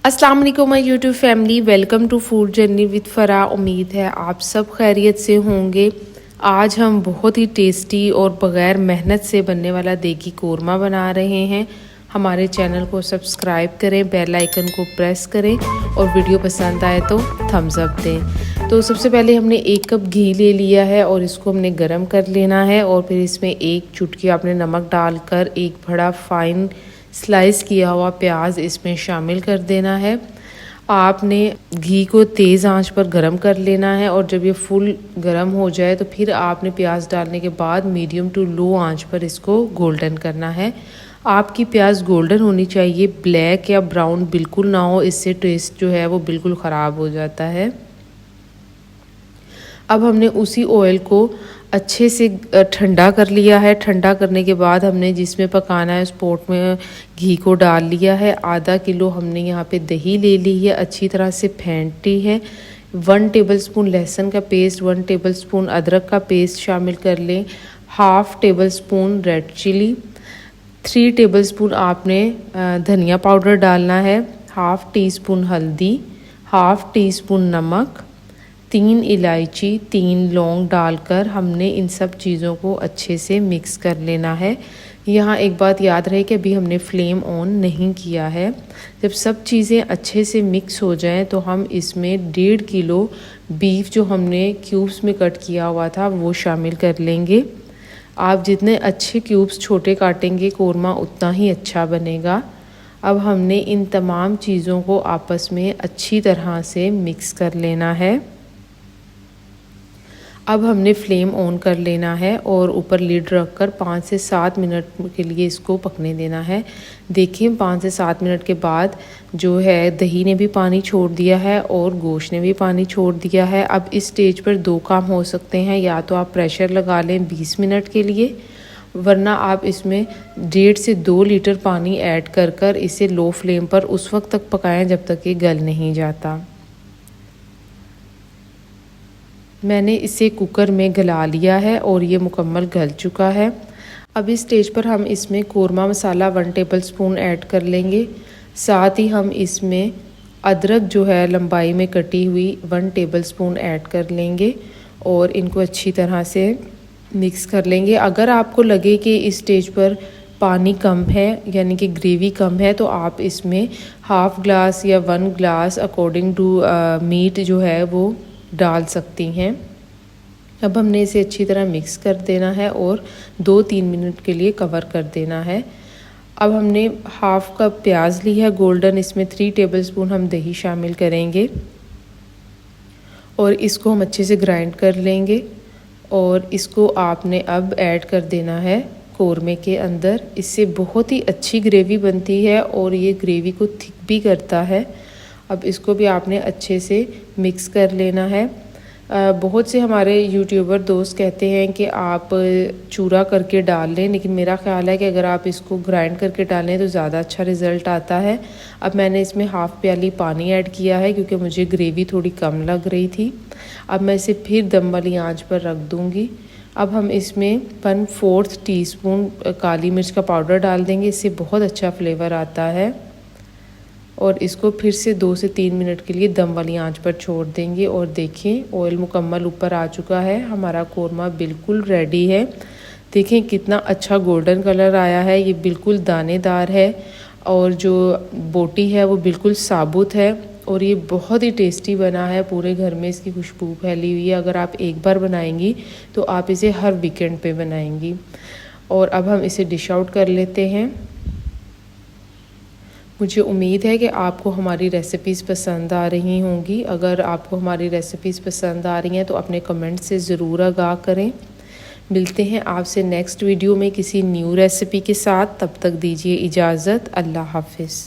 अस्सलाम वालेकुम my YouTube family, welcome to food journey with Farah. उम्मीद है आप सब खैरियत से होंगे। आज हम बहुत ही टेस्टी और बग़ैर मेहनत से बनने वाला देगी कोरमा बना रहे हैं। हमारे चैनल को सब्सक्राइब करें, बेल आइकन को प्रेस करें और वीडियो पसंद आए तो थम्स अप दें। तो सबसे पहले हमने 1 कप घी ले लिया है और इसको हमने गरम कर लेना है और फिर इसमें 1 चुटकी आपने नमक डालकर एक बड़ा फाइन स्लाइस किया हुआ प्याज इसमें शामिल कर देना है। आपने घी को तेज़ आंच पर गरम कर लेना है और जब ये फुल गरम हो जाए तो फिर आपने प्याज डालने के बाद मीडियम टू लो आंच पर इसको गोल्डन करना है। आपकी प्याज गोल्डन होनी चाहिए, ब्लैक या ब्राउन बिल्कुल ना हो, इससे टेस्ट जो है वो बिल्कुल ख़राब हो जाता है। अब हमने उसी ऑयल को अच्छे से ठंडा कर लिया है। ठंडा करने के बाद हमने जिसमें पकाना है उस पॉट में घी को डाल लिया है। आधा किलो हमने यहाँ पे दही ले ली है, अच्छी तरह से फेंटी है। 1 टेबलस्पून लहसुन का पेस्ट, 1 टेबलस्पून अदरक का पेस्ट शामिल कर लें। 1/2 टेबलस्पून रेड चिली, 3 टेबलस्पून आपने धनिया पाउडर डालना है। 1/2 टीस्पून हल्दी, 1/2 टीस्पून नमक, 3 इलायची, 3 लौंग डालकर हमने इन सब चीज़ों को अच्छे से मिक्स कर लेना है। यहाँ एक बात याद रहे कि अभी हमने फ्लेम ऑन नहीं किया है। जब सब चीज़ें अच्छे से मिक्स हो जाएं तो हम इसमें 1.5 किलो बीफ जो हमने क्यूब्स में कट किया हुआ था वो शामिल कर लेंगे। आप जितने अच्छे क्यूब्स छोटे काटेंगे कोरमा उतना ही अच्छा बनेगा। अब हमने इन तमाम चीज़ों को आपस में अच्छी तरह से मिक्स कर लेना है। अब हमने फ्लेम ऑन कर लेना है और ऊपर लिड रखकर 5 से 7 मिनट के लिए इसको पकने देना है। देखिए 5 से 7 मिनट के बाद जो है दही ने भी पानी छोड़ दिया है और गोश्त ने भी पानी छोड़ दिया है। अब इस स्टेज पर 2 काम हो सकते हैं, या तो आप प्रेशर लगा लें 20 मिनट के लिए, वरना आप इसमें 1.5 से 2 लीटर पानी ऐड कर इसे लो फ्लेम पर उस वक्त तक पकाएं जब तक ये गल नहीं जाता। मैंने इसे कुकर में गला लिया है और ये मुकम्मल गल चुका है। अब इस स्टेज पर हम इसमें कोरमा मसाला 1 टेबलस्पून ऐड कर लेंगे। साथ ही हम इसमें अदरक जो है लंबाई में कटी हुई 1 टेबलस्पून ऐड कर लेंगे और इनको अच्छी तरह से मिक्स कर लेंगे। अगर आपको लगे कि इस स्टेज पर पानी कम है यानी कि ग्रेवी कम है तो आप इसमें 1/2 ग्लास या 1 ग्लास अकॉर्डिंग टू मीट जो है वो डाल सकती हैं। अब हमने इसे अच्छी तरह मिक्स कर देना है और 2-3 मिनट के लिए कवर कर देना है। अब हमने 1/2 कप प्याज ली है गोल्डन, इसमें 3 टेबलस्पून हम दही शामिल करेंगे और इसको हम अच्छे से ग्राइंड कर लेंगे और इसको आपने अब ऐड कर देना है कोरमे के अंदर। इससे बहुत ही अच्छी ग्रेवी बनती है और ये ग्रेवी को थिक भी करता है। अब इसको भी आपने अच्छे से मिक्स कर लेना है। बहुत से हमारे यूट्यूबर दोस्त कहते हैं कि आप चूरा करके डाल लें, लेकिन मेरा ख़्याल है कि अगर आप इसको ग्राइंड करके डालें तो ज़्यादा अच्छा रिज़ल्ट आता है। अब मैंने इसमें 1/2 प्याली पानी ऐड किया है क्योंकि मुझे ग्रेवी थोड़ी कम लग रही थी। अब मैं इसे फिर दम वाली आंच पर रख दूँगी। अब हम इसमें 1/4 टीस्पून काली मिर्च का पाउडर डाल देंगे, इससे बहुत अच्छा फ्लेवर आता है। और इसको फिर से 2 से 3 मिनट के लिए दम वाली आंच पर छोड़ देंगे और देखिए ऑयल मुकम्मल ऊपर आ चुका है। हमारा कोरमा बिल्कुल रेडी है। देखें कितना अच्छा गोल्डन कलर आया है, ये बिल्कुल दानेदार है और जो बोटी है वो बिल्कुल साबुत है और ये बहुत ही टेस्टी बना है। पूरे घर में इसकी खुशबू फैली हुई है। अगर आप एक बार बनाएंगी तो आप इसे हर वीकेंड पे बनाएंगी। और अब हम इसे डिश आउट कर लेते हैं। मुझे उम्मीद है कि आपको हमारी रेसिपीज़ पसंद आ रही होंगी। अगर आपको हमारी रेसिपीज़ पसंद आ रही हैं तो अपने कमेंट से ज़रूर आगाह करें। मिलते हैं आपसे नेक्स्ट वीडियो में किसी न्यू रेसिपी के साथ। तब तक दीजिए इजाज़त। अल्लाह हाफ़िज़।